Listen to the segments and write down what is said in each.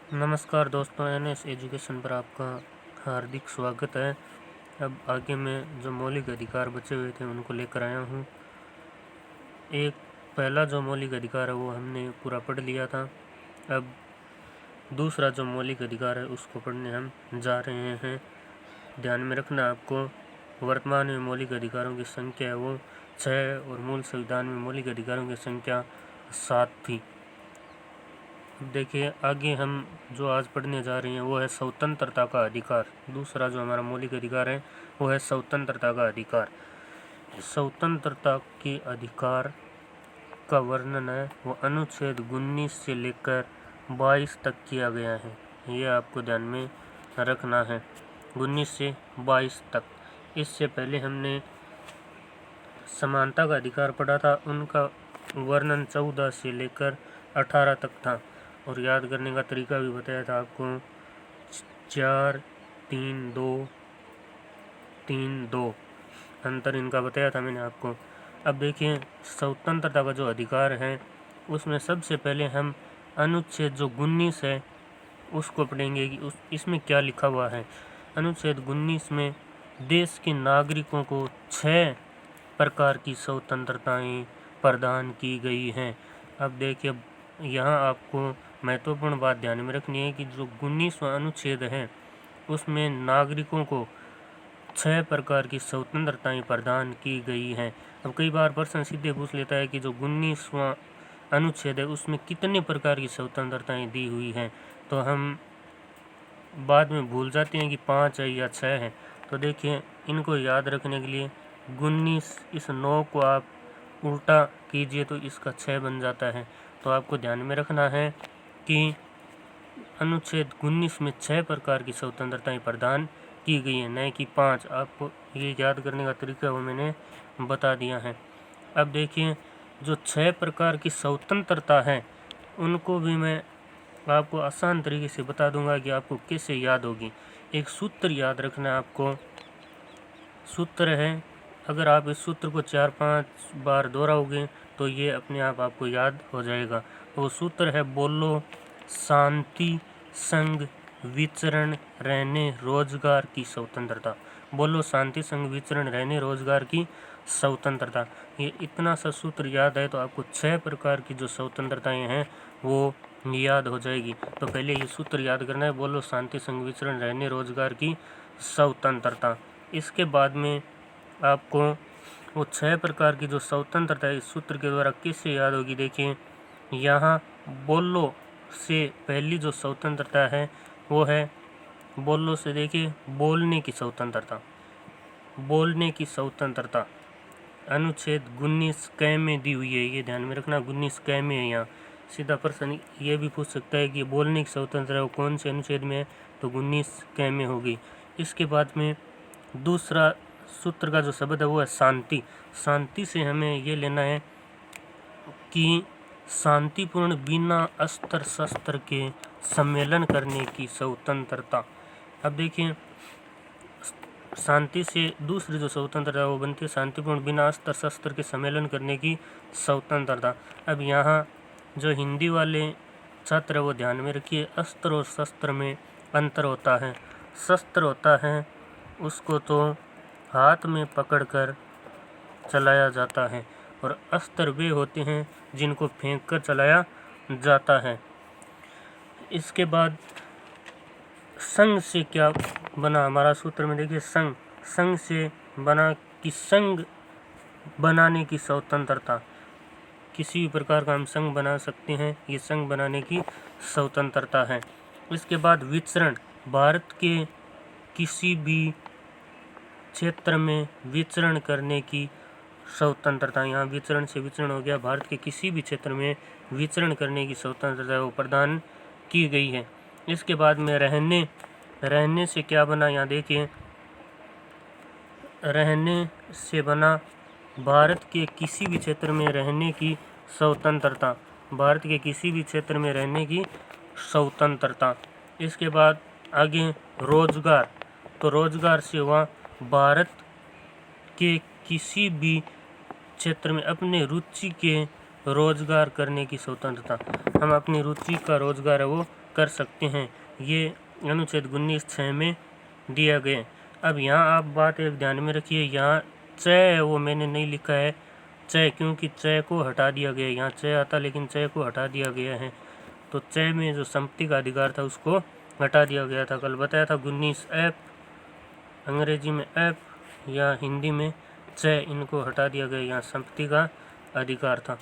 नमस्कार दोस्तों, NS education पर आपका हार्दिक स्वागत है। अब आगे मैं जो मौलिक अधिकार बचे हुए थे उनको लेकर आया हूँ। एक पहला जो मौलिक अधिकार है वो हमने पूरा पढ़ लिया था। अब दूसरा जो मौलिक अधिकार है उसको पढ़ने हम जा रहे हैं। ध्यान में रखना आपको, वर्तमान में मौलिक अधिकारों की संख्या है वो 6 और मूल संविधान में मौलिक अधिकारों की संख्या 7 थी। देखिए, आगे हम जो आज पढ़ने जा रहे हैं वो है स्वतंत्रता का अधिकार। दूसरा जो हमारा मौलिक अधिकार है वो है स्वतंत्रता का अधिकार। स्वतंत्रता के अधिकार का वर्णन है वो अनुच्छेद 19 से लेकर 22 तक किया गया है। ये आपको ध्यान में रखना है, 19 से 22 तक। इससे पहले हमने समानता का अधिकार पढ़ा था, उनका वर्णन 14 से लेकर 18 तक था। और याद करने का तरीका भी बताया था आपको, 4 3 2 3 2 अंतर इनका बताया था मैंने आपको। अब देखिए, स्वतंत्रता का जो अधिकार है उसमें सबसे पहले हम अनुच्छेद जो 19 है उसको पढ़ेंगे कि इसमें क्या लिखा हुआ है। अनुच्छेद 19 में देश के नागरिकों को 6 प्रकार की स्वतंत्रताएं प्रदान की गई हैं। अब देखिए, यहाँ आपको महत्वपूर्ण बात ध्यान में रखनी है कि जो 19वां अनुच्छेद है उसमें नागरिकों को 6 प्रकार की स्वतंत्रताएं प्रदान की गई हैं। अब कई बार प्रश्न सीधे पूछ लेता है कि जो 19वां अनुच्छेद है उसमें कितने प्रकार की स्वतंत्रताएं दी हुई हैं, तो हम बाद में भूल जाते हैं कि 5 है या 6 है। तो देखिए, इनको याद रखने के लिए 19 इस 9 को आप उल्टा कीजिए तो इसका 6 बन जाता है। तो आपको ध्यान में रखना है कि अनुच्छेद 19 में 6 प्रकार की स्वतंत्रताएं प्रदान की गई है, न कि 5। आपको ये याद करने का तरीका वो मैंने बता दिया है। अब देखिए, जो 6 प्रकार की स्वतंत्रता है उनको भी मैं आपको आसान तरीके से बता दूंगा कि आपको कैसे याद होगी। एक सूत्र याद रखना है आपको। सूत्र है, अगर आप इस सूत्र को 4-5 बार दोहराओगे तो ये अपने आप आपको याद हो जाएगा। वो सूत्र है, बोलो शांति संग विचरण रहने रोजगार की स्वतंत्रता। बोलो शांति संग विचरण रहने रोजगार की स्वतंत्रता। ये इतना सा सूत्र याद है तो आपको 6 प्रकार की जो स्वतंत्रताएं हैं वो याद हो जाएगी। तो पहले ये सूत्र याद करना है, बोलो शांति संग विचरण रहने रोजगार की स्वतंत्रता। इसके बाद में आपको वो 6 प्रकार की जो स्वतंत्रता है इस सूत्र के द्वारा कैसे याद होगी। देखिए, यहाँ बोलो से पहली जो स्वतंत्रता है वो है, बोलो से देखिए, बोलने की स्वतंत्रता। बोलने की स्वतंत्रता अनुच्छेद 19 क में दी हुई है, ये ध्यान में रखना। 19 क में है। यहाँ सीधा प्रश्न ये भी पूछ सकता है कि बोलने की स्वतंत्रता वो कौन से अनुच्छेद में है, तो 19 क में होगी। इसके बाद में दूसरा सूत्र का जो शब्द है वो है शांति। शांति से हमें ये लेना है कि शांतिपूर्ण बिना अस्त्र शस्त्र के सम्मेलन करने की स्वतंत्रता। अब देखिए, शांति से दूसरी जो स्वतंत्रता वो बनती है शांतिपूर्ण बिना अस्त्र शस्त्र के सम्मेलन करने की स्वतंत्रता। अब यहाँ जो हिंदी वाले छात्र वो ध्यान में रखिए, अस्त्र और शस्त्र में अंतर होता है। शस्त्र होता है उसको तो हाथ में पकड़कर चलाया जाता है, और अस्त्र वे होते हैं जिनको फेंक कर चलाया जाता है। इसके बाद संघ से क्या बना हमारा सूत्र में, देखिए, संघ। संघ से बना कि संघ बनाने की स्वतंत्रता। किसी भी प्रकार का हम संघ बना सकते हैं, ये संघ बनाने की स्वतंत्रता है। इसके बाद विचरण, भारत के किसी भी क्षेत्र में विचरण करने की स्वतंत्रता। यहाँ विचरण से विचरण हो गया, भारत के किसी भी क्षेत्र में विचरण करने की स्वतंत्रता वो प्रदान की गई है। इसके बाद में रहने से क्या बना, यहाँ देखिए, रहने से बना भारत के किसी भी क्षेत्र में रहने की स्वतंत्रता। भारत के किसी भी क्षेत्र में रहने की स्वतंत्रता। इसके बाद आगे रोजगार, तो रोजगार से हुआ भारत के किसी भी क्षेत्र में अपने रुचि के रोजगार करने की स्वतंत्रता। हम अपनी रुचि का रोजगार है वो कर सकते हैं। ये अनुच्छेद 19(6) में दिया गया। अब यहाँ आप बात एक ध्यान में रखिए, यहाँ च है वो मैंने नहीं लिखा है च, क्योंकि च को हटा दिया गया। यहाँ च आता लेकिन च को हटा दिया गया है। तो च में जो संपत्ति का अधिकार था उसको हटा दिया गया था। कल बताया था 19(f), अंग्रेजी में f या हिंदी में च, इनको हटा दिया गया। यहाँ संपत्ति का अधिकार था।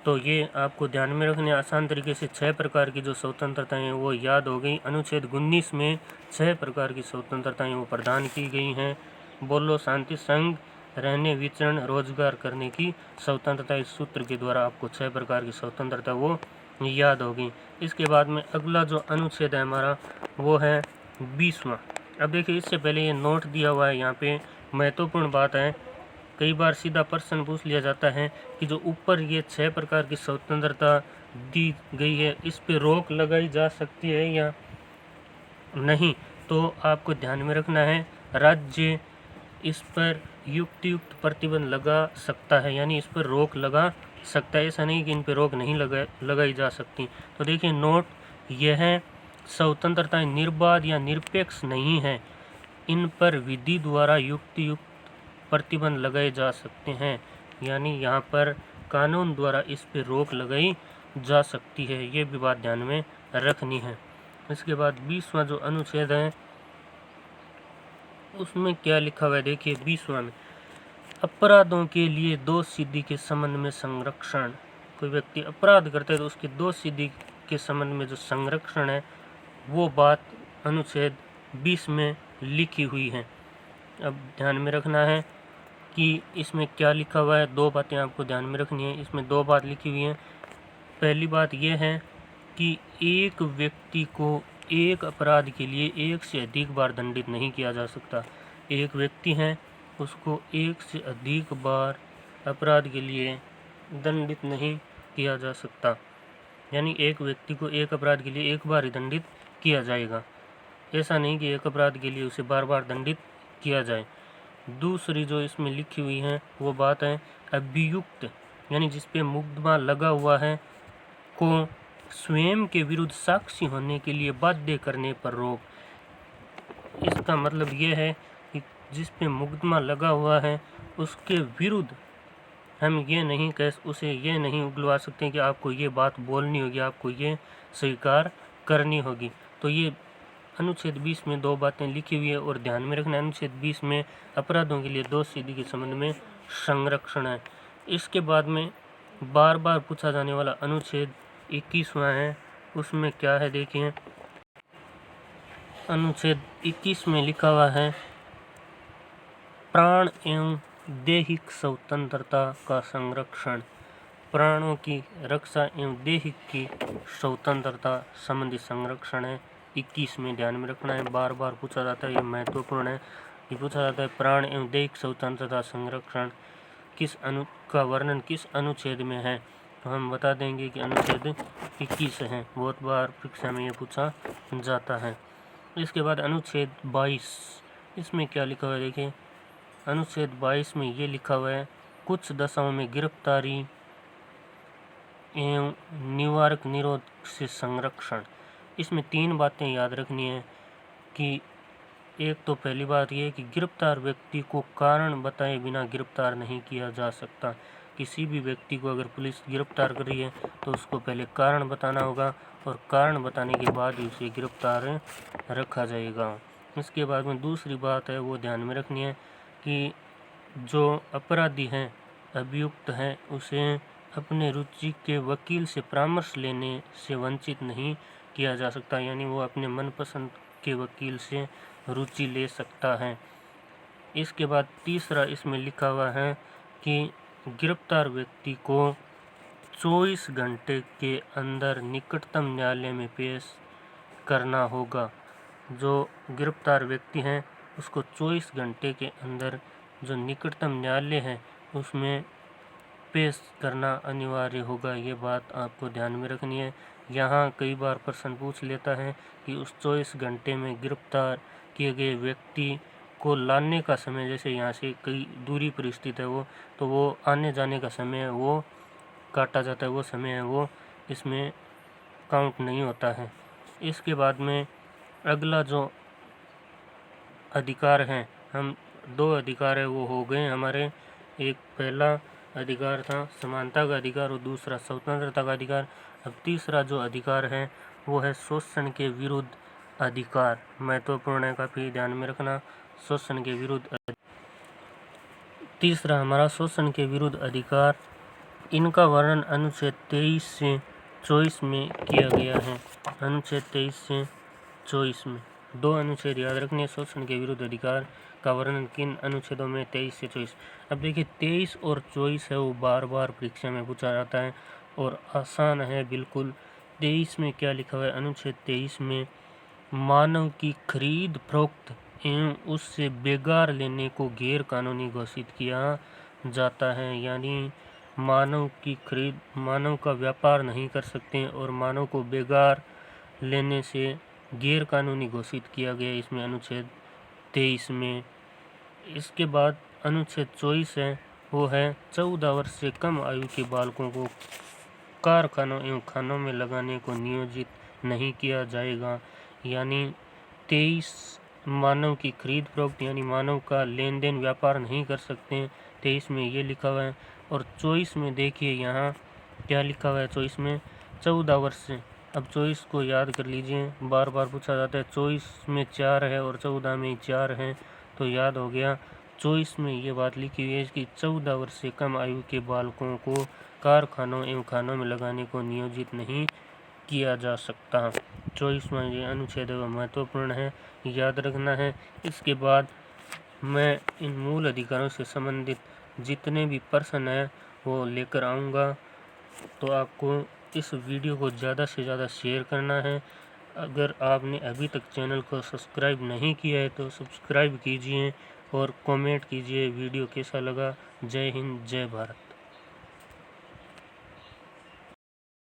तो ये आपको ध्यान में रखने आसान तरीके से 6 प्रकार की जो स्वतंत्रताएं हैं वो याद हो गई। अनुच्छेद 19 में 6 प्रकार की स्वतंत्रताएं वो प्रदान की गई हैं। बोलो, शांति, संघ, रहने, विचरण, रोजगार करने की स्वतंत्रता। इस सूत्र के द्वारा आपको 6 प्रकार की स्वतंत्रता वो याद होगी। इसके बाद में अगला जो अनुच्छेद है हमारा वो है 20वां। अब देखिए, इससे पहले ये नोट दिया हुआ है, यहाँ पे महत्वपूर्ण बात है। कई बार सीधा प्रश्न पूछ लिया जाता है कि जो ऊपर ये 6 प्रकार की स्वतंत्रता दी गई है इस पे रोक लगाई जा सकती है या नहीं, तो आपको ध्यान में रखना है राज्य इस पर युक्त प्रतिबंध लगा सकता है, यानी इस पर रोक लगा सकता है। ऐसा नहीं कि इन पर रोक नहीं लगाई जा सकती। तो देखिए नोट, यह स्वतंत्रताएं निर्बाध या निरपेक्ष नहीं है, इन पर विधि द्वारा युक्त प्रतिबंध लगाए जा सकते हैं, यानी यहाँ पर कानून द्वारा इस पर रोक लगाई जा सकती है। ये भी बात ध्यान में रखनी है। इसके बाद 20वां जो अनुच्छेद है उसमें क्या लिखा हुआ है, देखिए 20वां में अपराधों के लिए दोष सिद्धि के संबंध में संरक्षण। कोई व्यक्ति अपराध करता है तो उसके दोष सिद्धि के संबंध में जो संरक्षण है वो बात अनुच्छेद 20 में लिखी हुई है। अब ध्यान में रखना है कि इसमें क्या लिखा हुआ है। 2 बातें आपको ध्यान में रखनी है। इसमें 2 बात लिखी हुई हैं। पहली बात यह है कि एक व्यक्ति को एक अपराध के लिए एक से अधिक बार दंडित नहीं किया जा सकता। एक व्यक्ति है उसको एक से अधिक बार अपराध के लिए दंडित नहीं किया जा सकता, यानी एक व्यक्ति को एक अपराध के लिए एक बार ही दंडित किया जाएगा। ऐसा नहीं कि एक अपराध के लिए उसे बार बार दंडित किया जाए। दूसरी जो इसमें लिखी हुई है वो बात है अभियुक्त, यानी जिस पे मुकदमा लगा हुआ है को स्वयं के विरुद्ध साक्षी होने के लिए बाध्य करने पर रोक। इसका मतलब ये है कि जिस पे मुकदमा लगा हुआ है उसके विरुद्ध हम ये नहीं उसे ये नहीं उगलवा सकते कि आपको ये बात बोलनी होगी, आपको ये स्वीकार करनी होगी। तो ये अनुच्छेद 20 में 2 बातें लिखी हुई है और ध्यान में रखना अनुच्छेद 20 में अपराधों के लिए दोष सिद्धि के संबंध में संरक्षण है। इसके बाद में बार बार पूछा जाने वाला अनुच्छेद 21वां है। उसमें क्या है, देखिए अनुच्छेद 21 में लिखा हुआ है प्राण एवं दैहिक स्वतंत्रता का संरक्षण। प्राणों की रक्षा एवं दैहिक की स्वतंत्रता संबंधी संरक्षण है। 21 में ध्यान में रखना है, बार बार पूछा जाता है, ये महत्वपूर्ण है। ये पूछा जाता है प्राण एवं दैहिक स्वतंत्रता संरक्षण किस का वर्णन किस अनुच्छेद में है, तो हम बता देंगे कि अनुच्छेद 21 है। बहुत बार परीक्षा में ये पूछा जाता है। इसके बाद अनुच्छेद 22, इसमें क्या लिखा हुआ है, देखिए अनुच्छेद 22 में ये लिखा हुआ है कुछ दशाओं में गिरफ्तारी एवं निवारक निरोध से संरक्षण। इसमें 3 बातें याद रखनी है कि एक तो पहली बात यह है कि गिरफ्तार व्यक्ति को कारण बताए बिना गिरफ्तार नहीं किया जा सकता। किसी भी व्यक्ति को अगर पुलिस गिरफ्तार कर रही है तो उसको पहले कारण बताना होगा और कारण बताने के बाद ही उसे गिरफ्तार रखा जाएगा। इसके बाद में दूसरी बात है वो ध्यान में रखनी है कि जो अपराधी हैं, अभियुक्त हैं, उसे अपने रुचि के वकील से परामर्श लेने से वंचित नहीं किया जा सकता, यानी वो अपने मनपसंद के वकील से रुचि ले सकता है। इसके बाद तीसरा इसमें लिखा हुआ है कि गिरफ्तार व्यक्ति को 24 घंटे के अंदर निकटतम न्यायालय में पेश करना होगा। जो गिरफ्तार व्यक्ति हैं उसको 24 घंटे के अंदर जो निकटतम न्यायालय है उसमें पेश करना अनिवार्य होगा। ये बात आपको ध्यान में रखनी है। यहाँ कई बार प्रश्न पूछ लेता है कि उस 24 घंटे में गिरफ्तार किए गए व्यक्ति को लाने का समय, जैसे यहाँ से कई दूरी पर स्थित है वो, तो वो आने जाने का समय वो काटा जाता है, वो समय है वो इसमें काउंट नहीं होता है। इसके बाद में अगला जो अधिकार है, हम 2 अधिकार है वो हो गए हमारे। एक पहला अधिकार था समानता का अधिकार और दूसरा स्वतंत्रता का अधिकार। अब तीसरा जो अधिकार है वो है शोषण के विरुद्ध अधिकार। महत्वपूर्ण है, काफ़ी ध्यान में रखना। शोषण के विरुद्ध तीसरा हमारा शोषण के विरुद्ध अधिकार, इनका वर्णन अनुच्छेद 23 से 24 में किया गया है। अनुच्छेद 23 से 24 में 2 अनुच्छेद याद रखने। शोषण के विरुद्ध अधिकार का वर्णन किन अनुच्छेदों में? 23 से 24। अब देखिए 23 और 24 है वो बार बार परीक्षा में पूछा जाता है और आसान है बिल्कुल। 23 में क्या लिखा हुआ है? अनुच्छेद 23 में मानव की खरीद फरोख्त एवं उससे बेगार लेने को गैर कानूनी घोषित किया जाता है। यानी मानव की खरीद, मानव का व्यापार नहीं कर सकते और मानव को बेगार लेने से गैर कानूनी घोषित किया गया इसमें अनुच्छेद 23 में। इसके बाद अनुच्छेद 24 है वो है 14 वर्ष से कम आयु के बालकों को कारखानों एवं खानों में लगाने को नियोजित नहीं किया जाएगा। यानी 23 मानव की खरीद फरोख्त यानी मानव का लेन देन व्यापार नहीं कर सकते, 23 में ये लिखा हुआ है। और 24 में देखिए यहाँ क्या लिखा हुआ है? 24 में 14 वर्ष से। अब 24 को याद कर लीजिए, बार बार पूछा जाता है। 24 में 4 है और 14 में 4 है तो याद हो गया। 24 में ये बात लिखी हुई है कि 14 वर्ष से कम आयु के बालकों को कारखानों एवं खानों में लगाने को नियोजित नहीं किया जा सकता। 24वां ये अनुच्छेद महत्वपूर्ण है, याद रखना है। इसके बाद मैं इन मूल अधिकारों से संबंधित जितने भी प्रश्न हैं वो लेकर आऊँगा, तो आपको इस वीडियो को ज़्यादा से ज़्यादा शेयर करना है। अगर आपने अभी तक चैनल को सब्सक्राइब नहीं किया है तो सब्सक्राइब कीजिए और कमेंट कीजिए वीडियो कैसा लगा। जय हिंद, जय भारत।